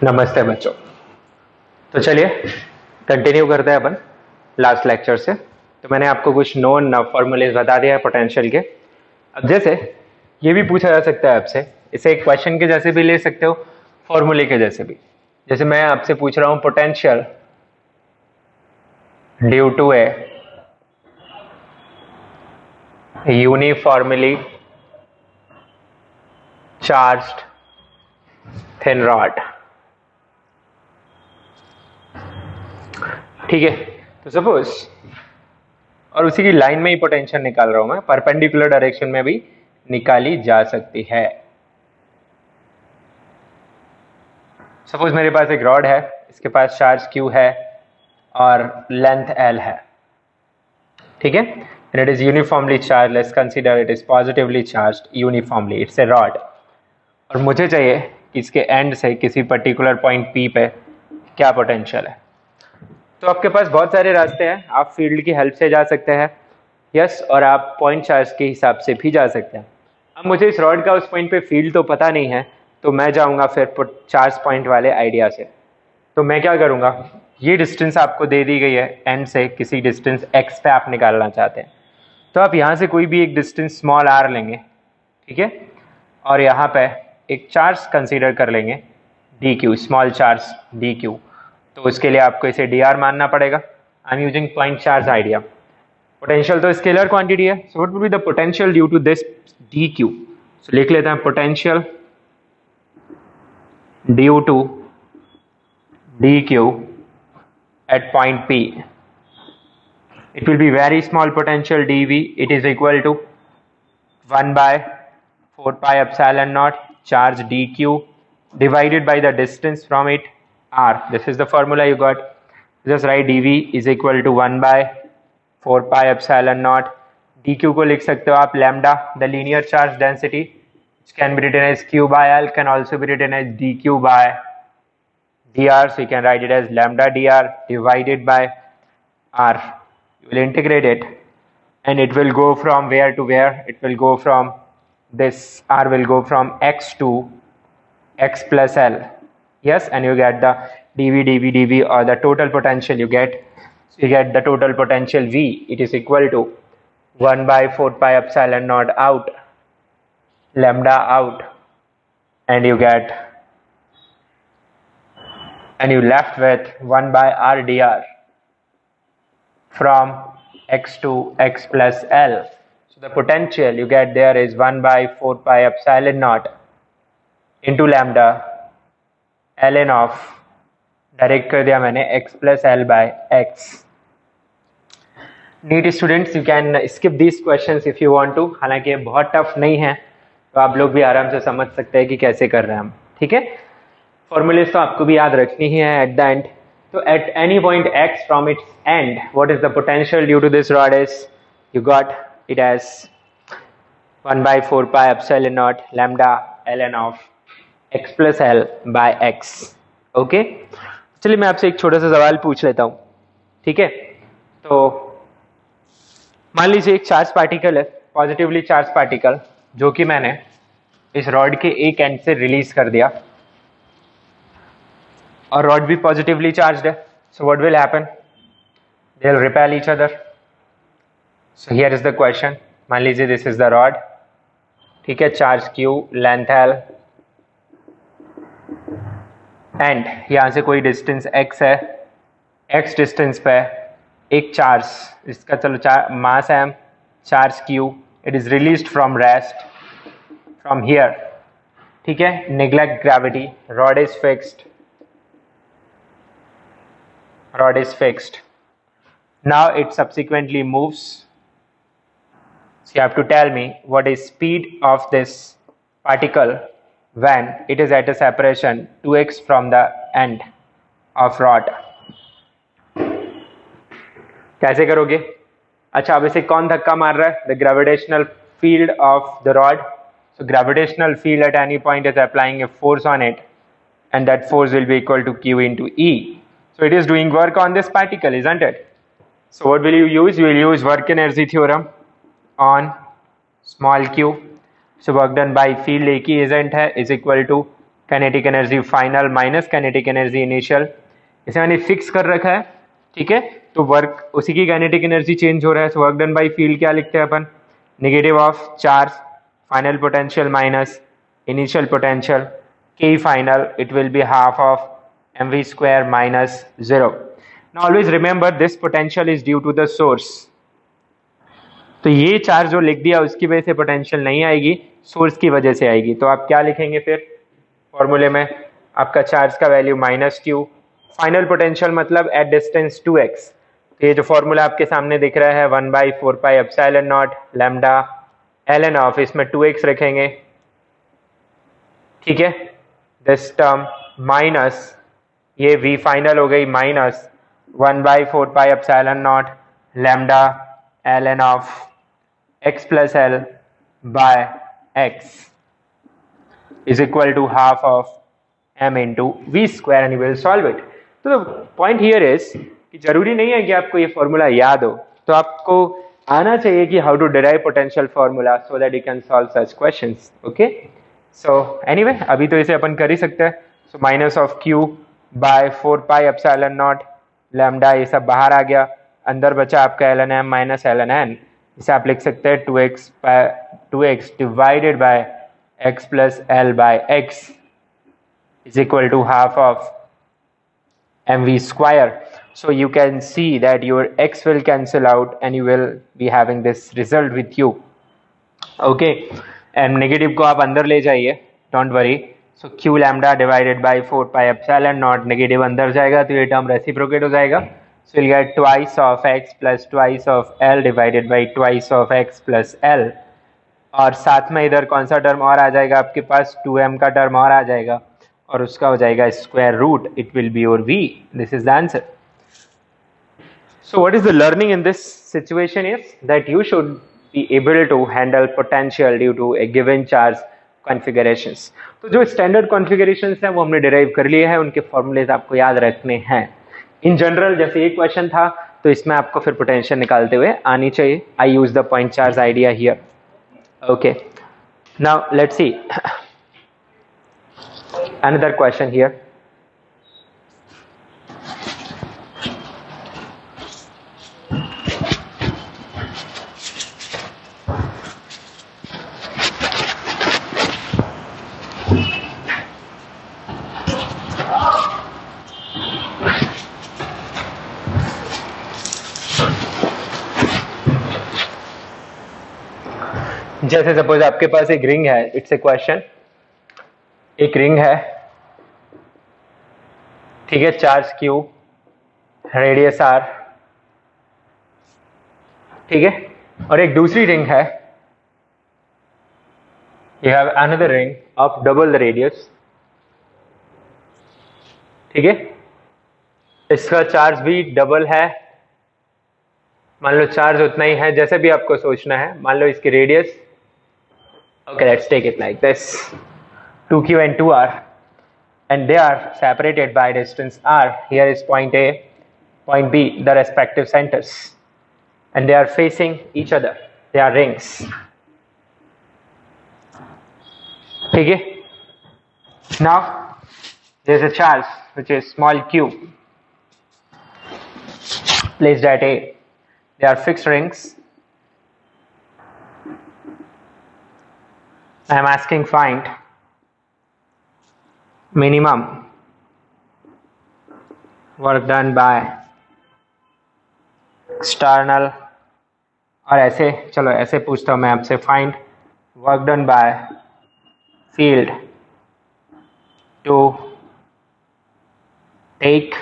नमस्ते बच्चों। तो चलिए कंटिन्यू करते हैं अपन लास्ट लेक्चर से। तो मैंने आपको कुछ नोन फॉर्मूलेज बता दिया है पोटेंशियल के। अब जैसे ये भी पूछा जा सकता है आपसे, इसे एक क्वेश्चन के जैसे भी ले सकते हो, फॉर्मूले के जैसे भी। जैसे मैं आपसे पूछ रहा हूं potential due to a uniformly charged thin rod. ठीक है, तो सपोज और उसी की लाइन में ही पोटेंशियल निकाल रहा हूं मैं, परपेंडिकुलर डायरेक्शन में भी निकाली जा सकती है। सपोज मेरे पास एक रॉड है, इसके पास चार्ज Q है और लेंथ L है। ठीक है, and it is uniformly charged. Let's consider it is positively charged uniformly. It's a rod. और मुझे चाहिए कि इसके एंड से किसी पर्टिकुलर पॉइंट P पे क्या पोटेंशियल है। तो आपके पास बहुत सारे रास्ते हैं, आप फील्ड की हेल्प से जा सकते हैं, यस, और आप पॉइंट चार्ज के हिसाब से भी जा सकते हैं। अब मुझे इस रॉड का उस पॉइंट पे फील्ड तो पता नहीं है, तो मैं जाऊंगा फिर चार्ज पॉइंट वाले आइडिया से। तो मैं क्या करूंगा, ये डिस्टेंस आपको दे दी गई है, एंड से किसी डिस्टेंस x पे आप निकालना चाहते हैं, तो आप यहाँ से कोई भी एक डिस्टेंस स्मॉल r लेंगे, ठीक है, और यहाँ पे एक चार्ज कंसीडर कर लेंगे dq, स्मॉल चार्ज dq। तो उसके लिए आपको इसे dr मानना पड़ेगा। I am using point charge idea. Potential तो स्केलर क्वांटिटी है, so what will be the potential due to this dq। सो लिख लेते हैं potential due to dq at point P. It will be very small potential dV. It is equal to 1 by 4 pi epsilon naught charge dq divided by the distance from it r. This is the formula you got. Just write dV is equal to 1 by 4 pi epsilon naught. dq को लिख सकते हो आप lambda, the linear charge density, which can be written as q by L, can also be written as dq by dr, so you can write it as lambda dr divided by r. You will integrate it and it will go from where to where? It will go from this, r will go from x to x plus L, yes, and you get the dv or the total potential you get. So you get the total potential V, it is equal to 1 by 4 pi epsilon naught out, lambda out, and you left with 1 by r dr from x to x plus L. So the potential you get there is 1 by 4 pi epsilon naught into lambda ln of, direct कर दिया मैंने, x plus L by x. NEET students, you can skip this questions if you want to. हालांकि ये बहुत tough नहीं है, तो आप लोग भी आराम से समझ सकते हैं कि कैसे कर रहे हैं हम। ठीक है, फॉर्मूलेज तो आपको भी याद रखनी ही है एट द एंड। तो at any point x from its end, what is the potential due to this rod is, you got it as 1 by 4 pi epsilon naught lambda ln of x plus L by x. Okay, चलिए मैं आपसे एक छोटा सा सवाल पूछ लेता हूँ। ठीक है, तो मान लीजिए एक चार्ज पार्टिकल है, पॉजिटिवली चार्ज पार्टिकल, जो कि मैंने इस रॉड के एक एंड से रिलीज कर दिया, और रॉड भी पॉजिटिवली चार्ज्ड है। So what will happen, they will repel each other. So here is the question, मान लीजिए दिस इज द रॉड, ठीक है, charge Q, length L, and यहां से कोई डिस्टेंस x है, x डिस्टेंस पे एक चार्ज, इसका चलो मास है charge Q, it is released from rest from here. ठीक है, neglect gravity, rod is fixed, rod is fixed. Now it subsequently moves. So you have to tell me what is speed of this particle when it is at a separation 2x from the end of rod. कैसे करोगे? अच्छा, अब इसे कौन धक्का मार रहा है? The gravitational field of the rod. So gravitational field at any point is applying a force on it, and that force will be equal to Q into E. So it is doing work on this particle, isn't it? So what will you use? You will use work energy theorem on small q. So work done by field एक ही isn't है, is equal to kinetic energy final minus kinetic energy initial, इसे मैंने fix कर रखा है, ठीक है। तो वर्क उसी की काइनेटिक एनर्जी चेंज हो रहा है, so work done by field क्या लिखते हैं अपन, negative of charge final potential minus initial potential के final, it will be half of mv square minus 0. Now always remember this potential is due to the source. तो ये charge जो लिख दिया उसकी वजह से पोटेंशियल नहीं आएगी, सोर्स की वजह से आएगी। तो आप क्या लिखेंगे फिर फॉर्मूले में, आपका चार्ज का value minus Q, final potential मतलब एट डिस्टेंस 2x। तो ये जो फॉर्मूला आपके सामने दिख रहा है 1/4 pi epsilon naught lambda ln of, इसमें 2x रखेंगे, ठीक है। दिस टर्म माइनस ये v फाइनल हो गई minus 1/4 pi epsilon naught lambda ln of x plus L by x is equal to half of m into V square and you will solve it. तो point here is कि जरूरी नहीं है कि आपको ये फॉर्मूला याद हो, तो आपको आना चाहिए कि how to derive potential formula so that you can solve such questions, okay. So anyway अभी तो इसे अपन कर ही सकते हैं। So minus of q by 4 pi epsilon naught lambda, ये सब बाहर आ गया, अंदर बचा आपका ln m minus ln n, इसे आप लिख सकते हैं 2x divided by x plus l by x is equal to half of mv square. So you can see that your x will cancel out and you will be having this result with you, okay. and negative को आप अंदर ले जाइए, don't worry. So q lambda divided by 4 pi epsilon naught, negative अंदर जाएगा तो ये term reciprocate हो जाएगा, so you'll get twice of x plus twice of l divided by twice of x plus l, और साथ में इधर कौन सा टर्म और आ जाएगा आपके पास, 2m का टर्म और आ जाएगा और उसका हो जाएगा square root, it will be your v. This is the answer. So what is the learning in this situation is that you should be able to handle potential due to a given charge configurations. तो जो standard configurations हैं वो हमने derive कर लिए हैं, उनके formulas आपको याद रखने हैं. इन जनरल जैसे ये क्वेश्चन था तो इसमें आपको फिर पोटेंशियल निकालते हुए आनी चाहिए. I use the point charge idea here. Okay, now let's see another question here. जैसे सपोज आपके पास एक रिंग है, इट्स ए क्वेश्चन, एक रिंग है, ठीक है, चार्ज क्यू, रेडियस आर, ठीक है, और एक दूसरी रिंग है, you have another ring of double the radius, ठीक है, इसका चार्ज भी डबल है. मान लो चार्ज उतना ही है, जैसे भी आपको सोचना है. मान लो इसकी radius, okay, let's take it like this, 2q and 2r, and they are separated by distance r. Here is point A, point B, the respective centers, and they are facing each other. They are rings. ठीक है. Now there is a charge which is small q placed at A. They are fixed rings. I am asking find minimum work done by external, और ऐसे चलो ऐसे पूछता हूँ मैं आपसे, find work done by field to take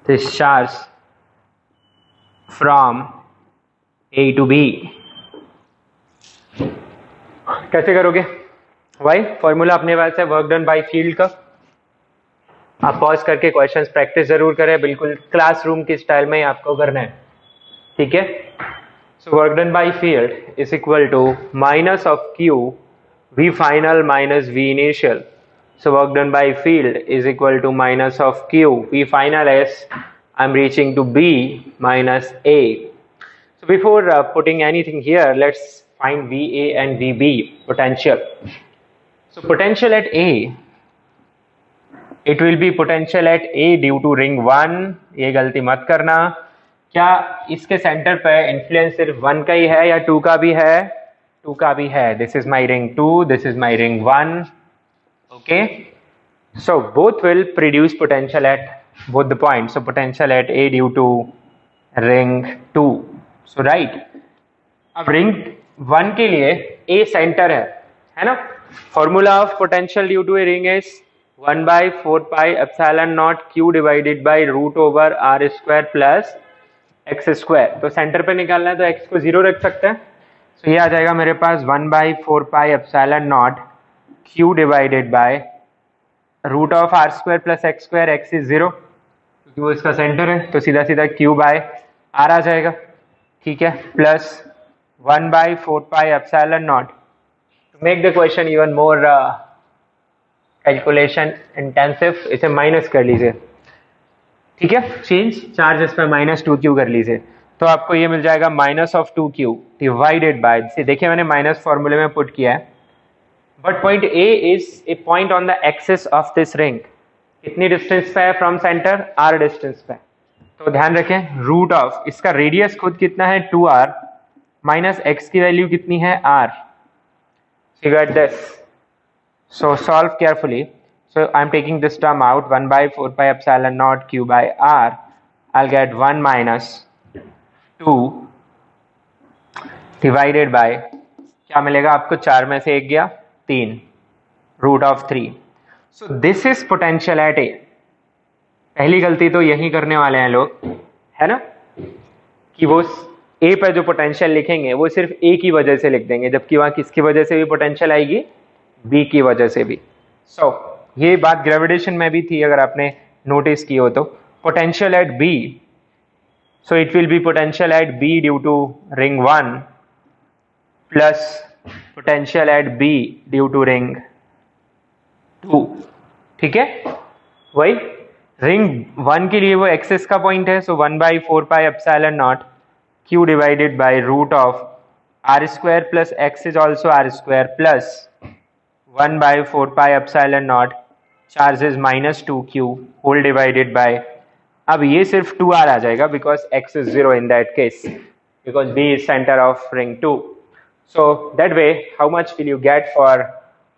this charge from A to B. कैसे करोगे भाई? फॉर्मूला अपने पास है वर्क डन बाय फील्ड का. आप पॉज करके क्वेश्चंस प्रैक्टिस जरूर करें, बिल्कुल क्लासरूम की स्टाइल में ही आपको करना है, ठीक है. So work done by field is equal to minus of Q V final minus V initial. So work done by field is equal to minus of Q V final S, I am reaching to B minus A. So before putting anything here, let's find VA and VB potential. So potential at A, it will be potential at A due to ring 1. ये गलती मत करना. क्या इसके centre पे influence सिर्फ 1 का ही है या 2 का भी है? 2 का भी है. This is my ring 2, this is my ring 1. Okay, so both will produce potential at both the points. So potential at A due to ring 2. So right. अब ring 1 के लिए A सेंटर है ना? Formula of potential due to a ring is 1 by 4 pi epsilon naught q divided by root over r square plus x square. तो centre पे निकालना है तो x को 0 रख सकते हैं. तो ये आ जाएगा मेरे पास 1 by 4 pi epsilon naught q divided by root of r square plus x square. x is 0 क्योंकि वो इसका सेंटर है, तो सीधा सीधा q by r आ जाएगा. ठीक है, plus 1 by 4 pi epsilon naught. To make the question even more calculation intensive, इसे माइनस कर लीजिए. ठीक है, चेंज चार्जेस पे -2q कर लीजिए, तो आपको ये मिल जाएगा -2q डिवाइडेड बाय, देखिए मैंने माइनस फॉर्मूले में पुट किया है. But point A is a point on the axis of this ring. कितनी डिस्टेंस पे है फ्रॉम सेंटर? r डिस्टेंस पे. तो ध्यान रखें, रूट ऑफ इसका रेडियस खुद कितना है? 2r माइनस x की वैल्यू कितनी है? r. You got this. So solve carefully. So I'm taking this term out. 1 by 4 pi epsilon naught q by r. I'll get 1 minus 2 divided by, क्या मिलेगा आपको? 4 में से 1 गया 3, root of 3. So this is potential at A. पहली गलती तो यही करने वाले हैं लोग, है ना, कि वो A पर जो पोटेंशियल लिखेंगे वो सिर्फ A की वजह से लिख देंगे, जबकि वहां किसकी वजह से भी पोटेंशियल आएगी? B की वजह से भी. सो ये बात ग्रेविटेशन में भी थी, अगर आपने नोटिस की हो तो. Potential at B, so it will be potential at B due to ring 1 plus potential at B due to ring 2. ठीक है, वही रिंग 1 के लिए वो एक्सिस का पॉइंट है. सो 1 by 4 pi epsilon naught q divided by root of r square plus x is also r square plus 1 by 4 pi epsilon naught charge is -2q whole divided by, अब ये सिर्फ 2r आ जाएगा because x is 0 in that case, because B is center of ring 2. So that way how much will you get for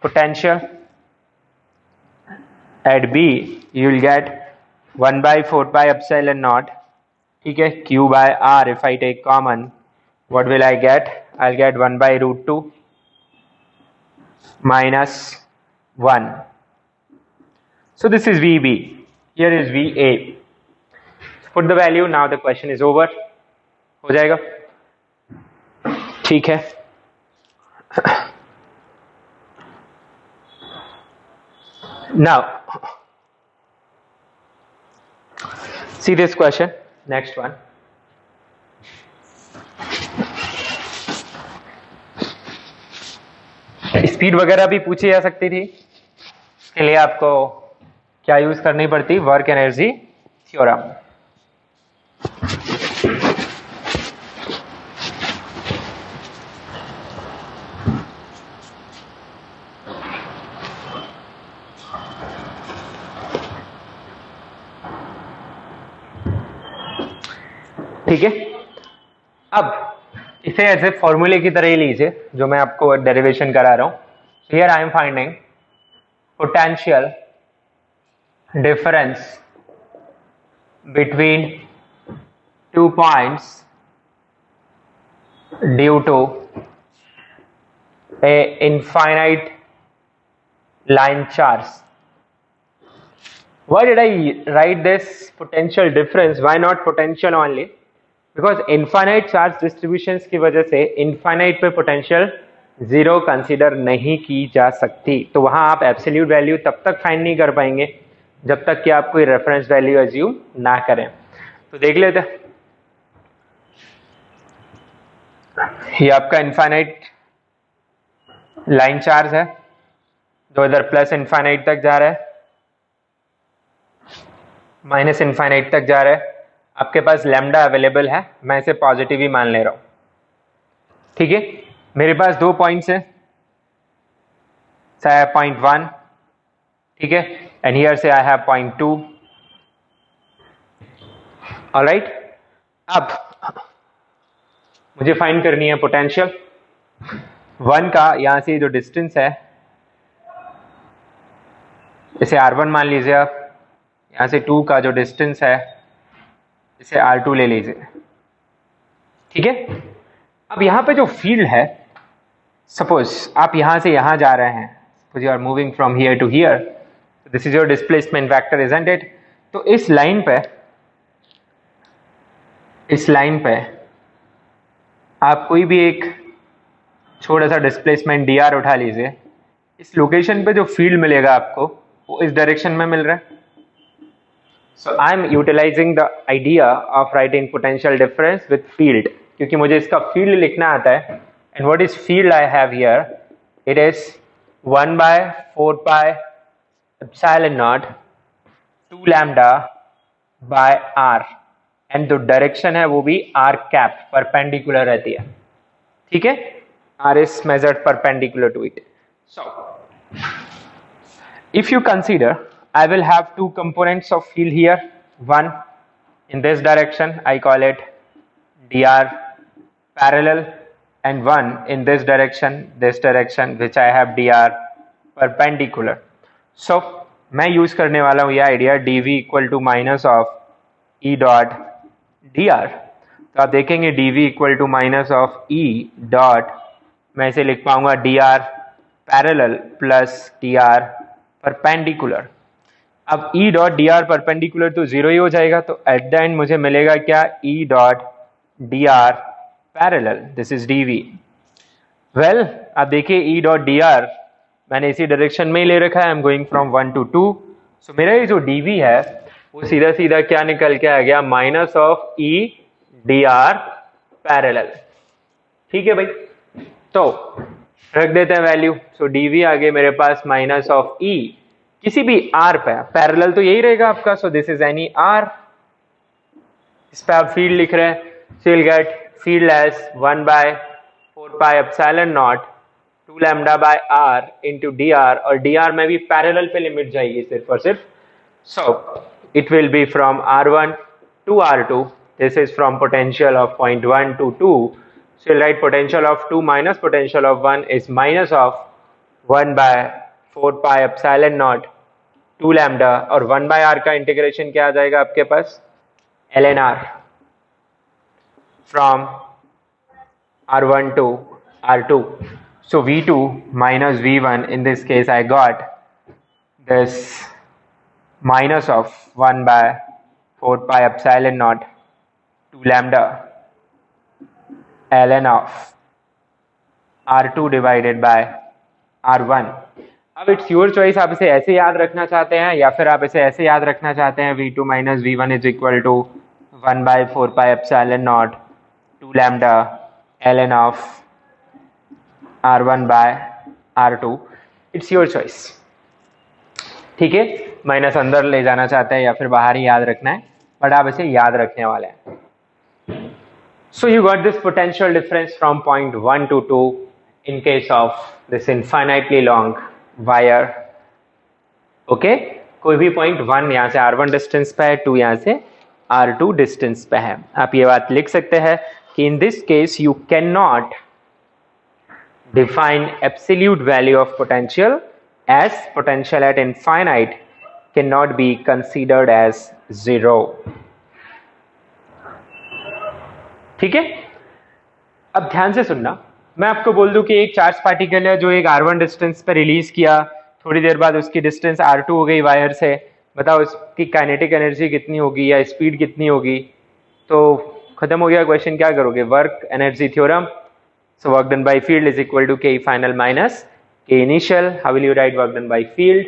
potential at B? You will get 1 by 4 pi epsilon naught, ठीक है, q by r. If I take common, what will I get? I'll get 1 by root 2 minus 1. So this is VB. Here is VA. Put the value. Now the question is over. हो जाएगा, ठीक है. Now see this question. Next one. Speed वगैरह भी पूछी जा सकती थी, इसके लिए आपको क्या यूज करनी पड़ती? Work energy theorem. ठीक है, अब इसे एज ए फॉर्मूले की तरह ही लीजिए जो मैं आपको डेरिवेशन करा रहा हूं. Here I am finding potential difference between 2 points due to a infinite line charge. Why did I write this potential difference? Why not potential only? Because infinite charge distributions की वजह से infinite पे potential 0 consider नहीं की जा सकती. तो वहां आप एब्सोल्यूट वैल्यू तब तक फाइंड नहीं कर पाएंगे जब तक कि आप कोई रेफरेंस वैल्यू एज्यूम ना करें. तो देख लेते हैं, ये आपका इनफाइनाइट लाइन चार्ज है जो इधर प्लस इनफाइनाइट तक जा रहा है, माइनस इनफाइनाइट तक जा रहा है. आपके पास लैम्डा अवेलेबल है, मैं इसे पॉजिटिव ही मान ले रहा हूं. ठीक है, मेरे पास 2 पॉइंट्स हैं, say I have 0.1, ठीक है, and here say I have 0.2. Alright, अब मुझे फाइंड करनी है पोटेंशियल 1 का, यहां से जो डिस्टेंस है इसे R1 मान लीजिए आप, यहां से 2 का जो डिस्टेंस है इसे R2 ले लीजिए, ठीक है। अब यहां पे जो फील्ड है, सपोज आप यहां से यहां जा रहे हैं, suppose you are moving from here to here, this is your displacement vector, isn't it. तो इस लाइन पे आप कोई भी एक छोटा सा डिस्प्लेसमेंट dr उठा लीजिए, इस लोकेशन पे जो फील्ड मिलेगा आपको वो इस डायरेक्शन में मिल रहा है। So I am utilising the idea of writing potential difference with field, क्योंकि मुझे इसका फील्ड लिखना आता है। And what is field I have here, it is 1/4 pi epsilon naught 2 lambda by r, and जो डायरेक्शन है वो भी r कैप परपेंडिकुलर रहती है, ठीक है। r is measured perpendicular to it. So if you consider, I will have two components of field here, one in this direction, I call it dr parallel, and one in this direction which I have dr perpendicular. So मैं use करने वाला हूं यह idea dv equal to minus of e dot dr। तो आप देखेंगे dv equal to minus of e dot, मैं इसे लिख पाऊंगा dr parallel plus dr perpendicular. अब e डॉट dr परपेंडिकुलर तो जीरो ही हो जाएगा, तो एट द एंड मुझे मिलेगा क्या, e dot dr parallel, this is dv। Well अब देखिए e डॉट dr मैंने इसी डायरेक्शन में ही ले रखा है, I am going from 1 to 2। सो मेरा ये जो dv है वो सीधा सीधा क्या निकल के आ गया, minus of e dr parallel, ठीक है भाई। तो रख देते हैं वैल्यू, सो dv आ गए मेरे पास माइनस ऑफ e किसी भी r पे, पैरेलल तो यही रहेगा आपका, सो दिस इज एनी r। इस पे आप फील्ड लिख रहे हैं, सो you'll get field as 1/4 pi epsilon naught 2 lambda by r into dr, और dr में भी पैरेलल पे लिमिट जाएगी सिर्फ और सिर्फ। सो it will be from r1 to r2, this is from potential of 0.1 to 2, so you'll write potential of 2 minus potential of 1 is minus of 1/4 pi epsilon naught 2 lambda, और 1 by r का integration क्या आ जाएगा आपके पास, ln r from r1 to r2, so v2 minus v1, in this case I got this minus of 1/4 pi epsilon naught 2 lambda ln of r2 divided by r1। अब it's your choice, आप इसे ऐसे याद रखना चाहते हैं या फिर आप इसे ऐसे याद रखना चाहते हैं, v2 minus v1 is equal to 1/4 pi epsilon naught 2 lambda ln of r1 by r2, it's your choice, ठीक है। माइनस अंदर ले जाना चाहते हैं या फिर बाहर ही याद रखना है, बट आप इसे याद रखने वाले हैं। So you got this potential difference from point 1 to 2 in case of this infinitely long wire, okay. कोई भी पॉइंट 1 यहाँ से r1 डिस्टेंस पे है, 2 यहाँ से r2 डिस्टेंस पे है। आप ये बात लिख सकते हैं कि in this case you can not define absolute value of potential, as potential at infinite cannot be considered as zero, ठीक है। अब ध्यान से सुनना, मैं आपको बोल दूं कि एक चार्ज पार्टिकल है जो एक r1 डिस्टेंस पे रिलीज किया, थोड़ी देर बाद उसकी डिस्टेंस r2 हो गई वायर से, बताओ उसकी काइनेटिक एनर्जी कितनी होगी या स्पीड कितनी होगी, तो खत्म हो गया क्वेश्चन। क्या करोगे, work energy theorem, so work done by field is equal to k final minus k initial। how will you write work done by field,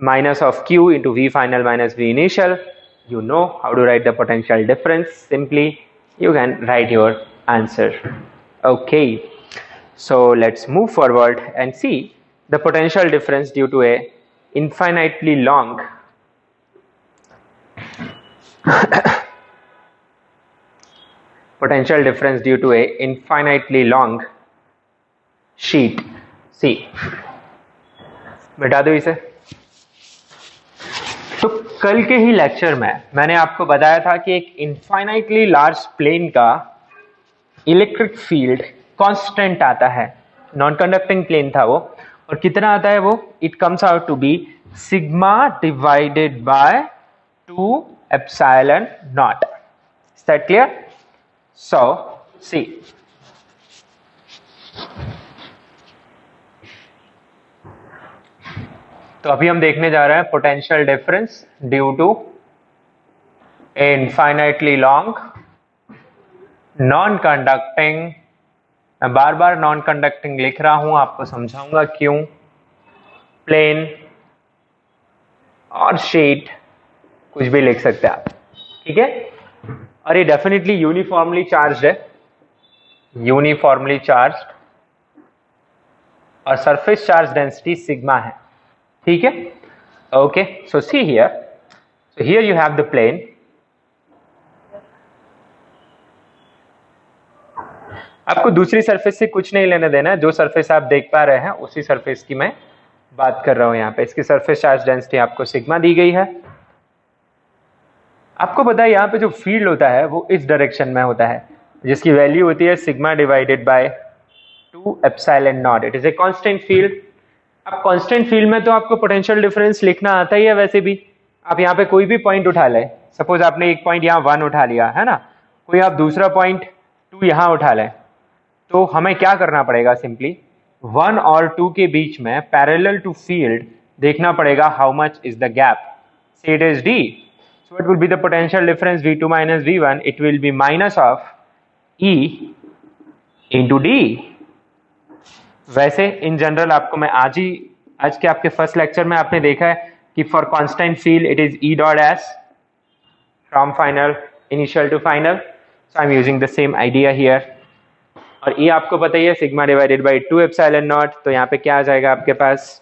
minus of q into v final minus v initial। you know how to write the potential difference, simply you can write your answer, okay। so let's move forward and see the potential difference due to a infinitely long potential difference due to a infinitely long sheet। See, मिटा दो इसे। तो कल के ही lecture में मैंने आपको बताया था कि एक इनफाइनाइटली लार्ज प्लेन का इलेक्ट्रिक फील्ड कांस्टेंट आता है, नॉन कंडक्टिंग प्लेन था वो, और कितना आता है वो, it comes out to be sigma divided by 2 epsilon naught. Is that clear? So see, तो अभी हम देखने जा रहे हैं potential difference due to infinitely long non conducting, मैं बार बार नॉन कंडक्टिंग लिख रहा हूं, आपको समझाऊंगा क्यों, प्लेन और शीट, कुछ भी लिख सकते हैं आप, ठीक है। और ये डेफिनेटली यूनिफॉर्मली चार्ज्ड है, यूनिफॉर्मली चार्ज्ड, और सरफेस चार्ज डेंसिटी सिग्मा है, ठीक है। Okay, so see here, so here you have the plane, आपको दूसरी सरफेस से कुछ नहीं लेना देना है, जो सरफेस आप देख पा रहे हैं उसी सरफेस की मैं बात कर रहा हूं। यहाँ पे इसकी सरफेस चार्ज डेंसिटी आपको सिग्मा दी गई है। आपको पता है यहाँ पे जो फील्ड होता है वो इस डायरेक्शन में होता है, जिसकी वैल्यू होती है sigma divided by 2 epsilon not. It is a constant field. अब कांस्टेंट फील्ड में तो आपको पोटेंशियल डिफरेंस लिखना आता ही है। वैसे भी आप यहाँ पे कोई भी पॉइंट उठा लें, सपोज आपने एक पॉइंट यहाँ 1 उठा लिया है ना, कोई आप दूसरा पॉइंट 2 यहाँ उठा लें, तो हमें क्या करना पड़ेगा, सिंपली 1 और 2 के बीच में पैरेलल टू फील्ड देखना पड़ेगा, how much is the gap, say it is D. So what will be the potential difference V2 minus V1? It will be minus of E into D. वैसे in general आपको मैं आज के आपके first lecture में आपने देखा है कि for constant field it is E dot S from final initial to final. So I'm using the same idea here. और E आपको पता ही है sigma divided by 2 epsilon naught, तो यहाँ पे क्या आ जाएगा आपके पास,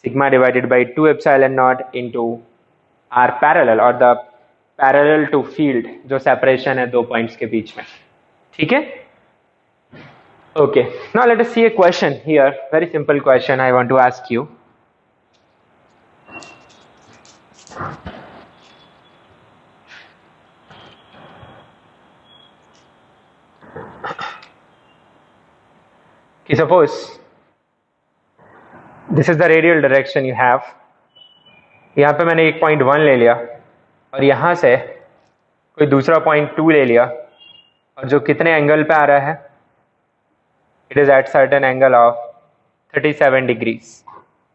sigma divided by 2 epsilon naught into R parallel, और द पैरेलल टू फील्ड, जो सेपरेशन है 2 पॉइंट्स के बीच में, ठीक है। Okay, now let us see a question here, very simple question I want to ask you. कि suppose this is the radial direction you have, यहाँ पे मैंने एक पॉइंट 1 ले लिया और यहाँ से कोई दूसरा पॉइंट 2 ले लिया, और जो कितने एंगल पे आ रहा है, it is at certain angle of 37 degrees,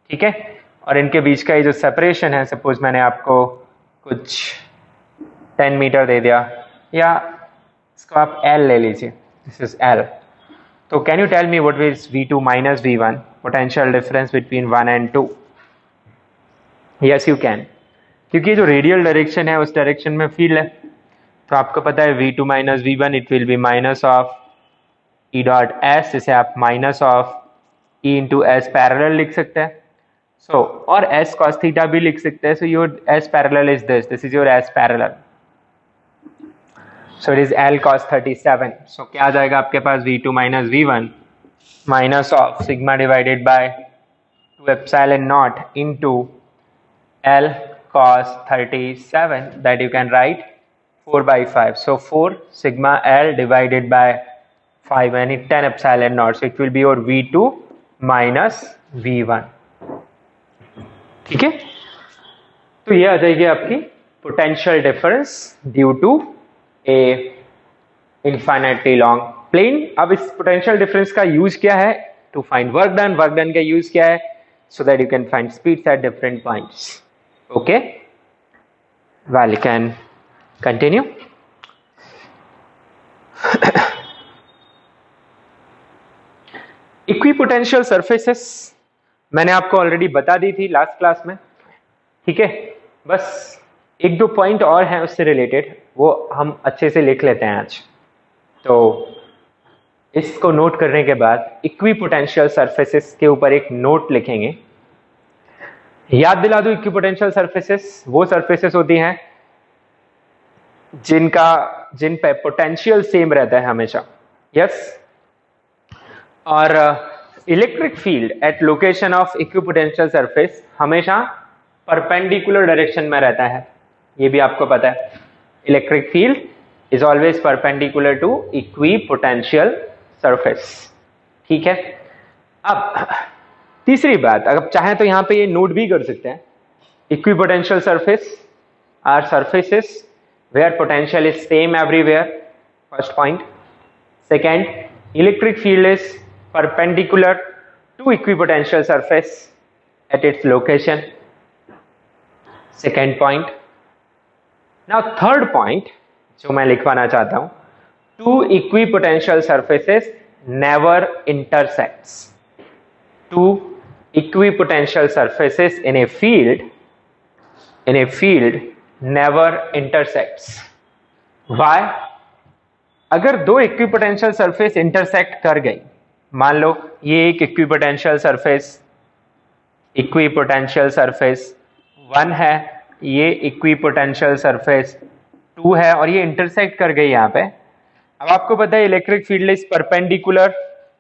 ठीक है। और इनके बीच का ये जो सेपरेशन है, सपोज मैंने आपको कुछ 10 मीटर दे दिया, या इसको आप L ले लीजिए, दिस इज L। तो can you tell me what is V2 minus V1, potential difference between 1 and 2? Yes you can, क्योंकि जो रेडियल डायरेक्शन है उस डायरेक्शन में फील्ड है, तो आपको पता है V2 minus V1 it will B minus of E dot S, इसे आप minus of E into S parallel लिख सकते हैं। सो और S cos थीटा भी लिख सकते हैं। So your S parallel is this is your S parallel, so it is L cos 37। सो क्या आ जाएगा आपके पास, V2 minus V1 minus of sigma divided by 2 epsilon naught into L cos 37, that you can write 4 by 5. So 4 sigma L divided by 5 and 10 epsilon naught. So it will be your V2 minus V1. ठीक है, तो ये आ जाएगी आपकी potential difference due to a infinitely long plane. अब इस potential difference का यूज क्या है, to find work done. Work done का यूज क्या है, so that you can find speeds at different points. Okay, well, you can continue. Equipotential surfaces मैंने आपको ऑलरेडी बता दी थी लास्ट क्लास में, ठीक है। बस एक दो पॉइंट और हैं उससे रिलेटेड, वो हम अच्छे से लिख लेते हैं आज। तो इसको नोट करने के बाद इक्विपोटेंशियल सरफेसेस के ऊपर एक नोट लिखेंगे। याद दिला दूं, इक्विपोटेंशियल सरफेसेस वो सरफेसेस होती हैं जिन पे पोटेंशियल सेम रहता है हमेशा, यस। और electric field at location of equipotential surface हमेशा परपेंडिकुलर डायरेक्शन में रहता है, ये भी आपको पता है। Electric field is always perpendicular to equipotential surface, ठीक है। अब तीसरी बात, अगर चाहें तो यहां पे ये नोट भी कर सकते हैं, equipotential surface are surfaces where potential is same everywhere, first point. Second, electric field is perpendicular to equipotential surface at its location, second point. Now third point जो मैं लिखवाना चाहता हूं, two equipotential surfaces never intersects. Two equipotential surfaces in a field never intersects. Why? अगर दो equipotential surface intersect कर गई, मान लो ये एक इक्विपोटेंशियल सरफेस 1 है, ये इक्विपोटेंशियल सरफेस 2 है और ये इंटरसेक्ट कर गई यहाँ पे। अब आपको पता है electric field is perpendicular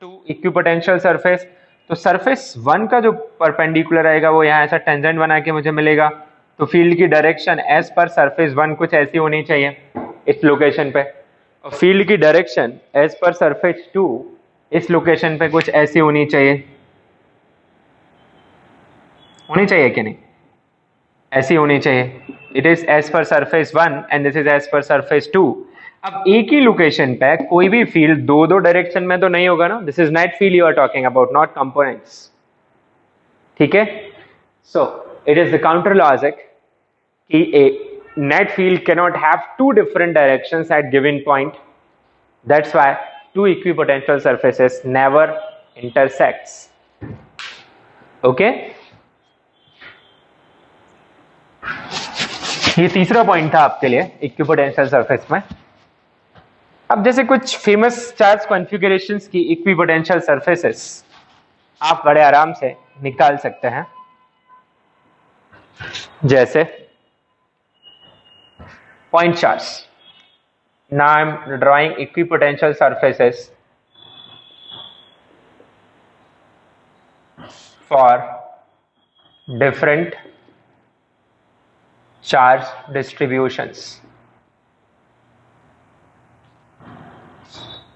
to equipotential surface, तो सरफेस 1 का जो परपेंडिकुलर आएगा वो यहाँ ऐसा टेंजेंट बना के मुझे मिलेगा, तो फील्ड की डायरेक्शन एज पर सरफेस 1 कुछ ऐसी होनी चाहिए इस लोकेशन पे, और फील्ड की डायरेक्शन एज पर सरफेस 2 इस लोकेशन पे कुछ ऐसी होनी चाहिए कि नहीं, ऐसी होनी चाहिए। It is as per surface 1 and this is as per surface 2। अब एक ही लोकेशन पे कोई भी फील्ड दो डायरेक्शन में तो नहीं होगा ना, this is net field you are talking about, not components, ठीक है। So it is the counter logic कि a net field cannot have two different directions at given point, that's why two equipotential surfaces never intersects. Okay, ये तीसरा point था आपके लिए equipotential surface में। अब जैसे कुछ फेमस चार्ज कॉन्फ़िगरेशंस की इक्विपोटेंशियल सरफेसेस आप बड़े आराम से निकाल सकते हैं, जैसे point charge. Now I am drawing equipotential surfaces for different charge distributions.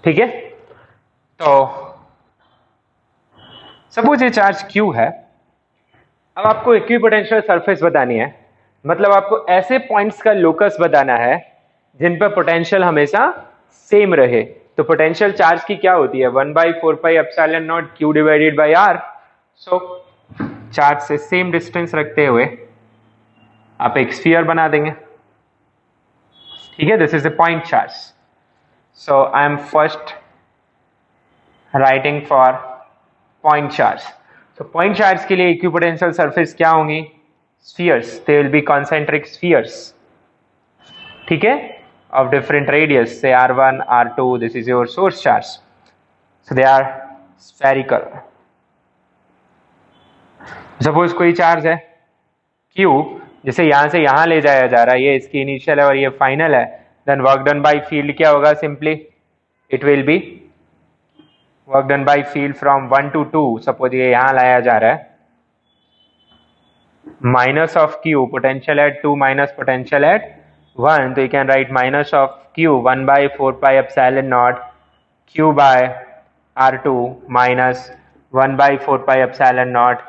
ठीक है, तो सपोज ये चार्ज Q है। अब आपको इक्विपोटेंशियल सरफेस बतानी है, मतलब आपको ऐसे पॉइंट्स का लोकस बताना है जिन पर पोटेंशियल हमेशा सेम रहे। तो पोटेंशियल चार्ज की क्या होती है, 1/4 pi epsilon not Q divided by R। So charge से सेम डिस्टेंस रखते हुए आप एक स्फीयर बना देंगे, ठीक है। This is a point charge, so I M first writing for point charge. तो पॉइंट चार्ज के लिए इक्विपोटेंशियल सरफेस क्या होंगी, spheres, they will be concentric spheres, ठीक है, of different radius, say R1, R2, this is your source charge, so they are spherical. Suppose कोई charge है Q, जैसे यहां से यहां ले जाया जा रहा है, ये इसकी इनिशियल है और ये फाइनल है, then work done by field क्या होगा, simply it will be work done by field from 1 to 2। Suppose ये यहां लाया जा रहा है, minus of Q, potential at 2 minus potential at 1, तो you can write minus of Q 1/4 pi epsilon naught Q by R2 minus 1/4 pi epsilon naught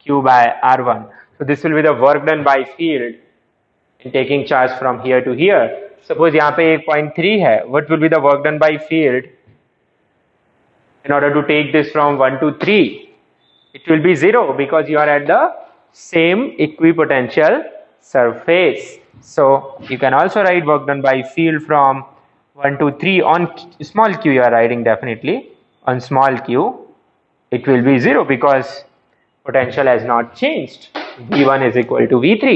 Q by R1. So this will be the work done by field in taking charge from here to here. Suppose यहाँ पे 1.3 है, what will be the work done by field in order to take this from 1 to 3? It will be 0 because you are at the same equipotential surface. So you can also write work done by field from 1 to 3 on small q. You are writing definitely on small q, it will be 0 because potential has not changed. V1 is equal to V3.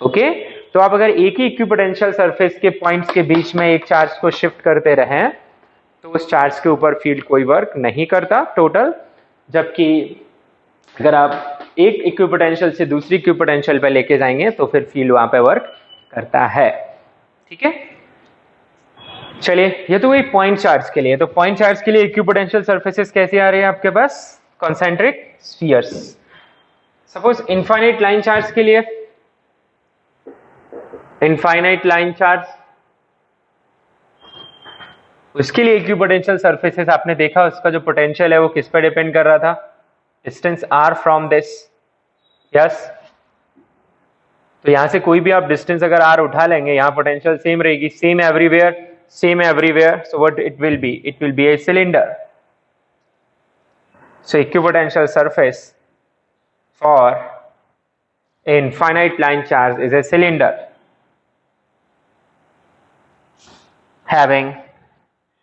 Okay, तो आप अगर एक ही equipotential surface के points के बीच में एक charge को शिफ्ट करते रहें तो उस चार्ज के ऊपर फील्ड कोई वर्क नहीं करता टोटल, जबकि अगर आप एक इक्विपोटेंशियल से दूसरी इक्विपोटेंशियल पे लेके जाएंगे तो फिर फील्ड वहां पे वर्क करता है, ठीक है। चलिए, ये तो वही पॉइंट चार्ज के लिए। तो पॉइंट चार्ज के लिए इक्विपोटेंशियल सरफेसेस कैसे आ रहे हैं आपके पास? Concentric spheres. Suppose infinite line charge के लिए, इनफाइनाइट लाइन चार्ज, उसके लिए इक्विपोटेंशियल सरफेसेस आपने देखा, उसका जो पोटेंशियल है वो किस पर डिपेंड कर रहा था? Distance R from this. Yes, तो यहां से कोई भी आप डिस्टेंस अगर आर उठा लेंगे, यहां पोटेंशियल सेम रहेगी, same everywhere, same everywhere. So what it will B? It will be a cylinder. So equipotential surface for infinite line charge is a cylinder having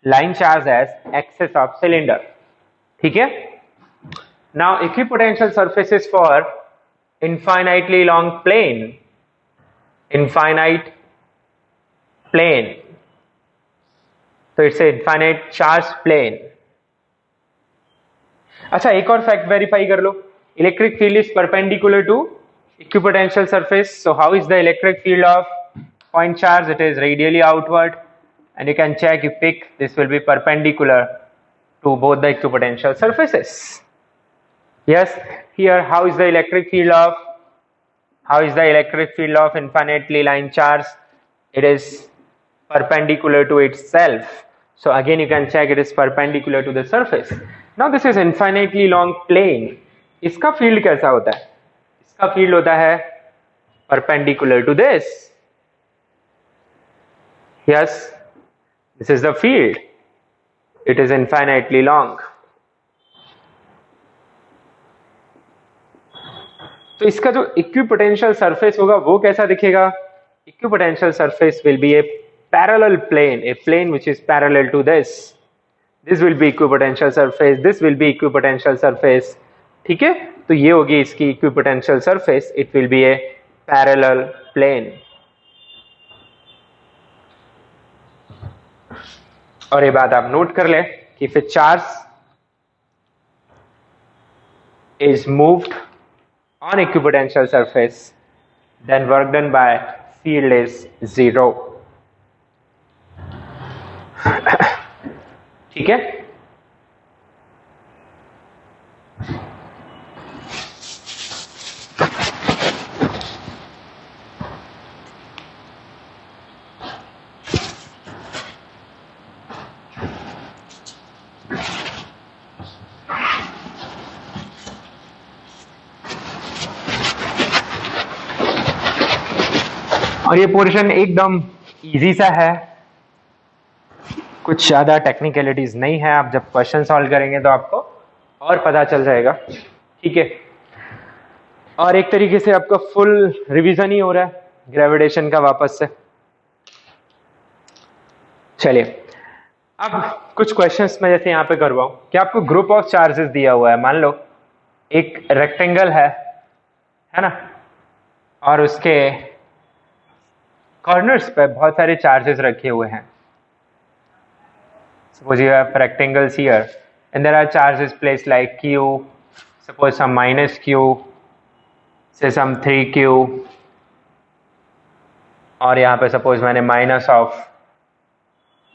line charge as axis of cylinder. ठीक है? Now equipotential surfaces for infinitely long plane, infinite plane. So it's a infinite charged plane. अच्छा, एक और fact verify कर लो। Electric field is perpendicular to equipotential surface. So how is the electric field of point charge? It is radially outward, and you can check, you pick, this will be perpendicular to both the equipotential surfaces. Yes, here how is the electric field of infinitely line charge? It is perpendicular to itself. So again you can check, it is perpendicular to the surface. Now this is infinitely long plane. इसका field कैसा होता है? इसका field होता है perpendicular to this. Yes, this is the field. It is infinitely long. तो इसका जो इक्विपोटेंशियल सरफेस होगा वो कैसा दिखेगा? Equipotential surface will be a parallel plane, a plane which is parallel to this. This will be equipotential surface, this will be equipotential surface. ठीक है, तो ये होगी इसकी equipotential surface. It will be a parallel plane. और ये बात आप नोट कर ले कि if a charge is moved on equipotential surface, then work done by field is 0. ठीक है, और ये पोर्शन एकदम इजी सा है, कुछ ज़्यादा टेक्निकलिटीज नहीं है. आप जब क्वेश्चन सॉल्व करेंगे तो आपको और पता चल जाएगा. ठीक है, और एक तरीके से आपका फुल रिवीजन ही हो रहा है ग्रेविटेशन का वापस से. चलिए, अब कुछ क्वेश्चंस मैं जैसे यहाँ पे करवाऊं कि आपको ग्रुप ऑफ चार्जेस दिया हुआ है. मान लो एक रेक्टेंगल है ना, और उसके कॉर्नर्स पे बहुत सारे चार्जेस रखे हुए हैं. Suppose you have rectangles here and there are charges placed like Q, suppose some minus Q, say some 3Q, और यहाँ पे suppose मैंने माइनस ऑफ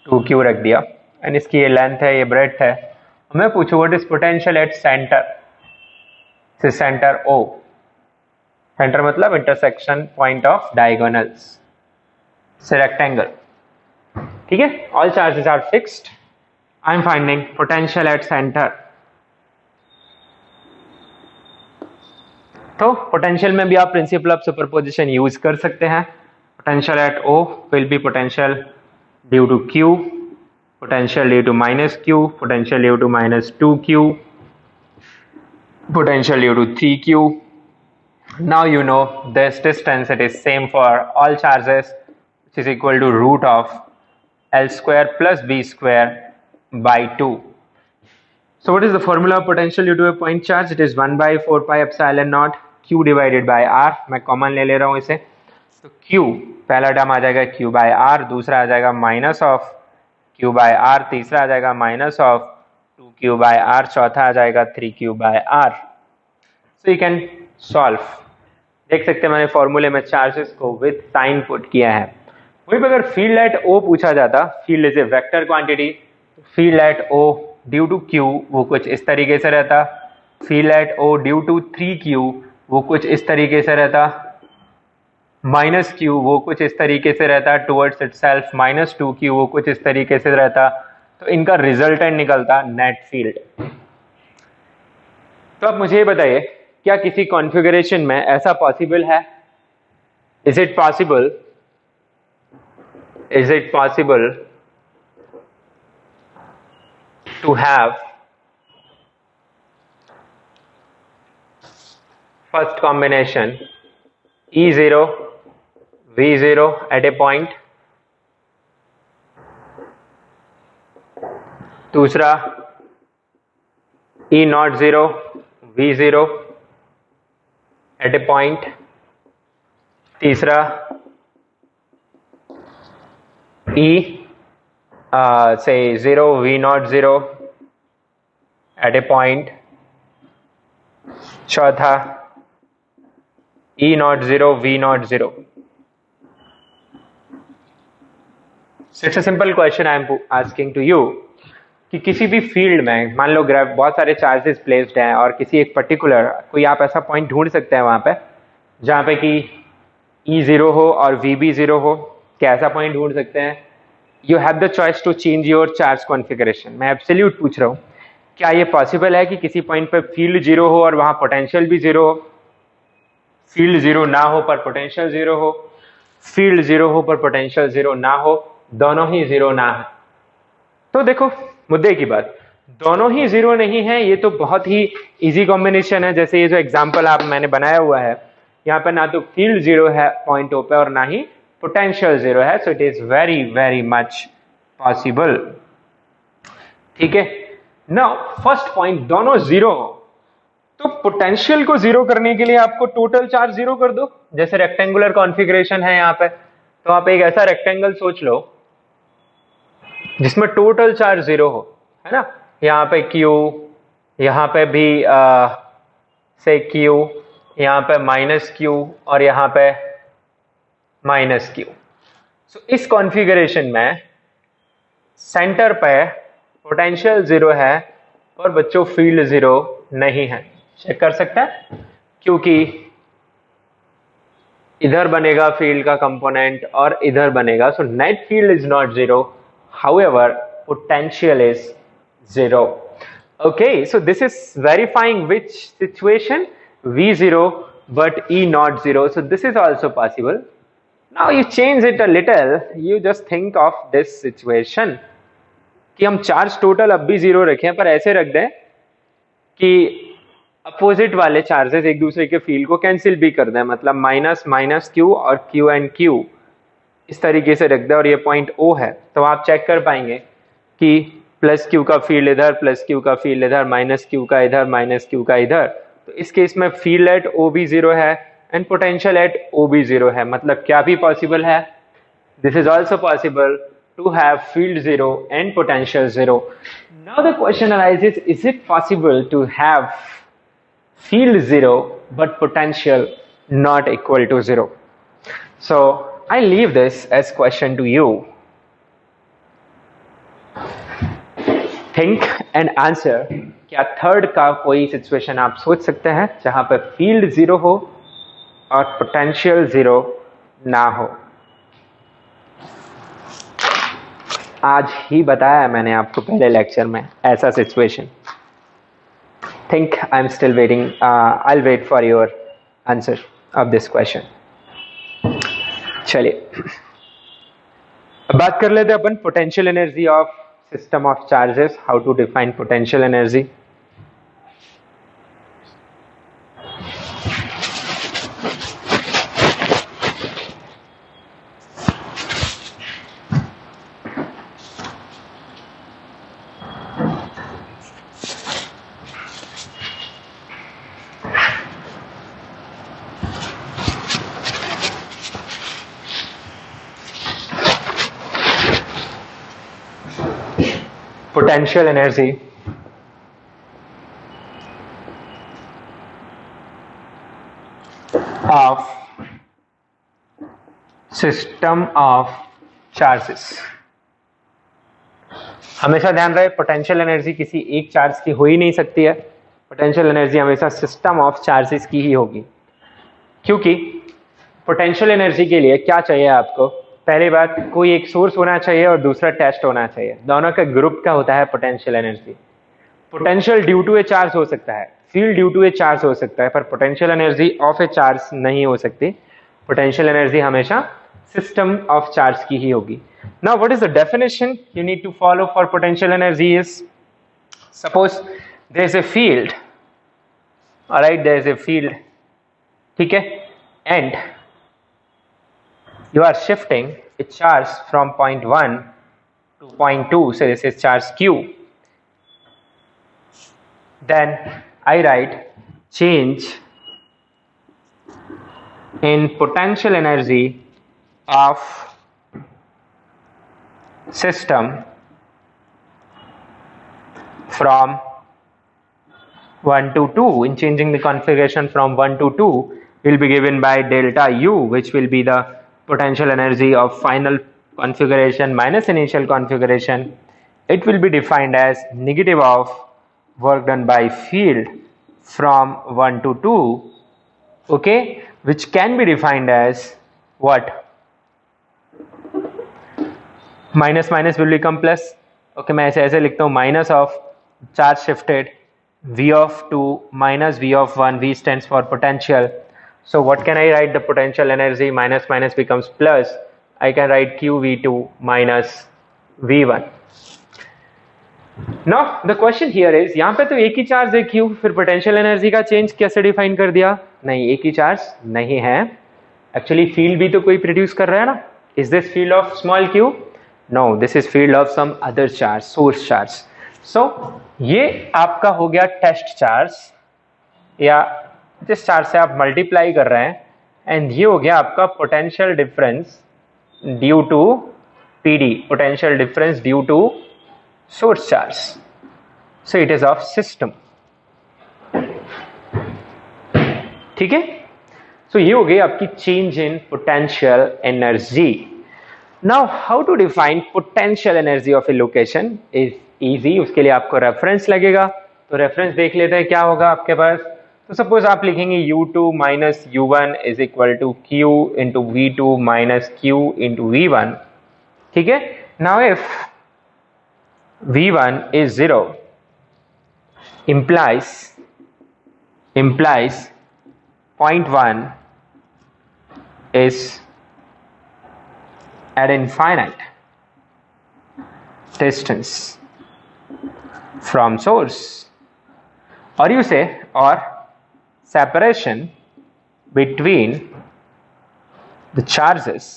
2Q रख दिया, एंड इसकी ये लेंथ है, ये ब्रेड्थ है. मैं पूछूँ what is potential at centre, say centre O. Centre मतलब इंटरसेक्शन पॉइंट ऑफ डायगोनल्स से रेक्टेंगल. ठीक है, all charges are fixed. I am finding potential at center. तो पोटेंशियल में भी आप प्रिंसिपल ऑफ सुपरपोजिशन यूज कर सकते हैं. Potential at O will be potential due to Q, potential due to minus Q, potential due to minus 2Q, potential due to 3Q. Now you know this distance, it is same for all charges, which is equal to root of L square plus B square by 2. So what is the formula of potential due to a point charge? It is 1 by 4 pi epsilon naught Q divided by R. मैं common ले रहा हूँ इसे. तो Q पहला term आ जाएगा Q by R, दूसरा आ जाएगा minus of Q by R, तीसरा आ जाएगा minus of 2Q by R, चौथा आ जाएगा 3Q by R. So you can solve. देख सकते हैं मैंने फॉर्मूले में चार्जेस को विद साइन पुट किया है. वहीं पर अगर फील्ड एट ओ पूछा जाता, field is a vector quantity, field at O due to q वो कुछ इस तरीके से रहता, field at O due to 3q वो कुछ इस तरीके से रहता, माइनस क्यू वो कुछ इस तरीके से रहता, टुवर्ड्स इटसेल्फ -2q वो कुछ इस तरीके से रहता, तो इनका रिजल्टेंट निकलता नेट फील्ड। तो आप मुझे ये बताइए, क्या किसी कॉन्फ़िगरेशन में ऐसा पॉसिबल है? Is it possible to have first combination E0 V0 at a point, दूसरा E00 V0 at a point, तीसरा say 0 V00 at a point, चौथा E00 V00। So it's a simple question I am asking to you कि किसी भी field में मान लो graph बहुत सारे चार्जेस प्लेस्ड हैं और किसी एक पर्टिकुलर कोई आप ऐसा पॉइंट ढूंढ सकते हैं वहां पे जहां पे कि E0 हो और VB0 हो। क्या ऐसा पॉइंट ढूंढ सकते हैं? You have the choice to change your charge configuration. मैं एब्सोल्यूट पूछ रहा हूँ, क्या ये पॉसिबल है कि किसी पॉइंट पर फील्ड जीरो हो और वहां पोटेंशियल भी जीरो हो, फील्ड जीरो ना हो पर पोटेंशियल जीरो हो, फील्ड जीरो हो पर पोटेंशियल जीरो ना हो, दोनों ही जीरो ना है? तो देखो मुद्दे की बात, दोनों ही जीरो नहीं है, ये तो बहुत ही इजी कॉम्बिनेशन है। जैसे ये जो एग्जांपल आप मैंने बनाया हुआ है, यहाँ पर ना तो फील्ड जीरो है पॉइंट ओ पे और ना ही पोटेंशियल जीरो है, so it is very very much possible. ठीक है, नाउ फर्स्ट पॉइंट दोनों जीरो हो तो पोटेंशियल को जीरो करने के लिए आपको टोटल चार्ज जीरो कर दो। जैसे रेक्टेंगुलर कॉन्फ़िगरेशन है यहाँ पे, तो आप एक ऐसा रेक्टेंगल सोच लो जिसमें टोटल चार्ज जीरो हो, है ना। यहाँ पे Q, यहाँ पे भी से Q, यहाँ पे -Q और यहाँ पे -Q। सो इस कॉन्फ़िगरेशन में सेंटर पे पोटेंशियल जीरो है और बच्चों फील्ड जीरो नहीं है। चेक कर सकते हैं, क्योंकि इधर बनेगा फील्ड का कंपोनेंट और इधर बनेगा, so net field is not zero, however potential is zero. Okay, so this is verifying which situation, V0 but E not zero, so this is also possible. Now you change it a little, you just think of this situation कि हम charge total अब भी zero रखें पर ऐसे रख दें कि अपोजिट वाले चार्जेस एक दूसरे के फील्ड को कैंसिल भी कर दें, मतलब माइनस माइनस क्यू और क्यू एंड क्यू इस तरीके से रख दे और ये पॉइंट O है, तो आप चेक कर पाएंगे कि प्लस क्यू का फील्ड इधर, प्लस क्यू का फील्ड इधर, माइनस क्यू का इधर, माइनस क्यू का इधर। तो इस केस में फील्ड एट O भी जीरो है एंड पोटेंशियल एट O भी जीरो है। मतलब क्या भी पॉसिबल है, this is also possible to have field zero and potential zero. Now the question arises, is it possible to have field zero but potential not equal to zero? So I leave this as question to you. Think and answer. क्या third का कोई situation आप सोच सकते हैं जहां पर field zero हो और पोटेंशियल जीरो ना हो? आज ही बताया मैंने आपको पहले लेक्चर में ऐसा situation. Think, I'm still waiting. I'll wait for your answer of this question. चलिए बात कर लेते हैं अपन potential energy of system of charges, how to define potential energy. Potential energy of system of charges. हमेशा ध्यान रहे पोटेंशियल एनर्जी किसी एक चार्ज की हो ही नहीं सकती है, पोटेंशियल एनर्जी हमेशा सिस्टम ऑफ चार्जेस की ही होगी। क्योंकि पोटेंशियल एनर्जी के लिए क्या चाहिए आपको, पहली बात कोई एक सोर्स होना चाहिए और दूसरा टेस्ट होना चाहिए, दोनों का ग्रुप का होता है potential energy. Potential due to a charge हो सकता है, field due to a charge हो सकता है, पर potential energy of a charge नहीं हो सकती। पोटेंशियल एनर्जी हमेशा सिस्टम ऑफ चार्ज की ही होगी। Now what is the definition you need to follow for potential energy is, suppose there is a field, alright, there is a field, ठीक है, and you are shifting a charge from point 1 to point 2, so this is charge q. Then I write change in potential energy of system from 1 to 2. In changing the configuration from 1 to 2 will be given by delta u, which will be the potential energy of final configuration minus initial configuration. It will be defined as negative of work done by field from 1 to 2, okay, which can be defined as what, minus minus will become plus, okay, मैं ऐसे लिखता हूँ minus of charge shifted v of 2 minus v of 1, v stands for potential. So what can I write, the potential energy minus minus becomes plus, I can write qv2 minus v1. Now the question here is, यहाँ पे तो एक ही charge है q, फिर potential energy का change कैसे define कर दिया, नहीं एक ही चार्ज नहीं है, एक्चुअली फील्ड भी तो कोई प्रोड्यूस कर रहा है ना। Is this field of small q, no, this is field of some other charge, source charge. सो ये आपका हो गया टेस्ट चार्ज, या जिस चार्ज से आप मल्टीप्लाई कर रहे हैं, एंड ये हो गया आपका potential difference due to PD, potential difference due to source charge. So it is of system, ठीक है। सो ये हो गई आपकी change in potential energy. Now how to define potential energy of a location is easy, उसके लिए आपको reference लगेगा, तो रेफरेंस देख लेते हैं क्या होगा आपके पास। तो सपोज आप लिखेंगे u2 minus u1 is equal to q into v2 minus q into v1, ठीक है। Now if v1 is 0 implies point 1 is at infinite distance from source, or you say, or separation between the charges,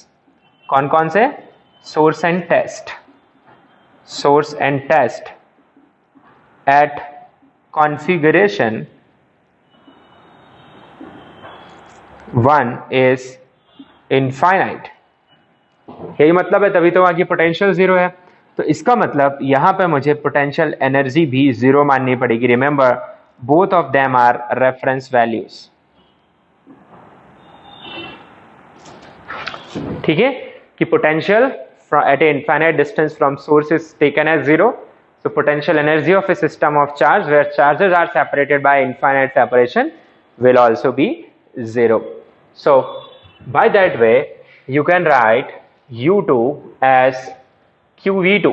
कौन से, source and test, source and test at configuration 1 is infinite। यही मतलब है, तभी तो वहां की पोटेंशियल 0 है। तो इसका मतलब यहां पे मुझे पोटेंशियल एनर्जी भी 0 माननी पड़ेगी। Remember both of them are reference values, ठीक है, कि potential at a infinite distance from source is taken as 0. So potential energy of a system of charge where charges are separated by infinite separation will also be 0. So by that way you can write u2 as qv2.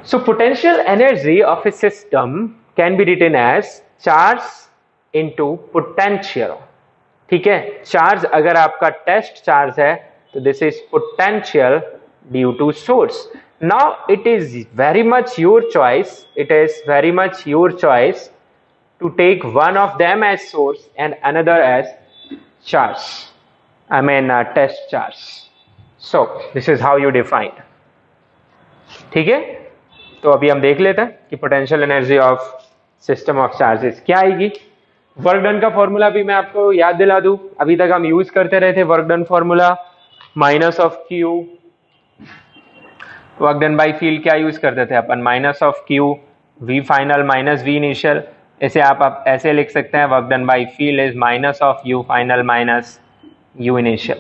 So potential energy of a system can be written as charge into potential, ठीक है। Charge अगर आपका test charge है तो this is potential due to source. Now it is very much your choice, it is very much your choice to take one of them as source and another as charge, I mean test charge. So this is how you define, ठीक है। तो अभी हम देख लेते हैं कि potential energy of system of charges क्या आएगी। वर्क डन का फॉर्मूला भी मैं आपको याद दिला दूं, अभी तक हम यूज करते रहे थे work done formula, minus of Q, work done by field क्या यूज करते थे अपन, minus of Q V final minus V initial. ऐसे आप ऐसे लिख सकते हैं work done by field is minus of U final minus U initial,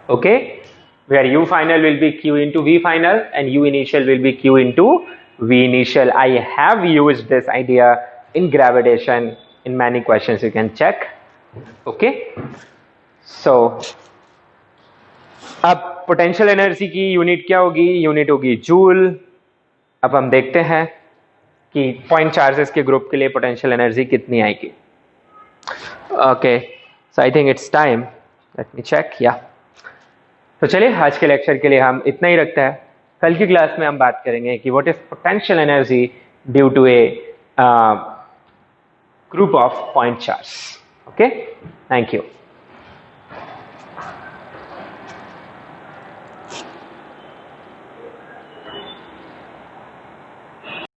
okay, where u final will be q into v final and u initial will be q into v initial. I have used this idea in gravitation in many questions, you can check. okay, so अब potential energy की unit क्या होगी? Unit होगी joule. अब हम देखते हैं कि पॉइंट चार्जेस के ग्रुप के लिए पोटेंशियल एनर्जी कितनी आएगी. Okay, so I think it's time, let me check. या तो चलिए आज के लेक्चर के लिए हम इतना ही रखते हैं. कल की क्लास में हम बात करेंगे कि what is potential energy due to a group of point charge. Okay, thank you.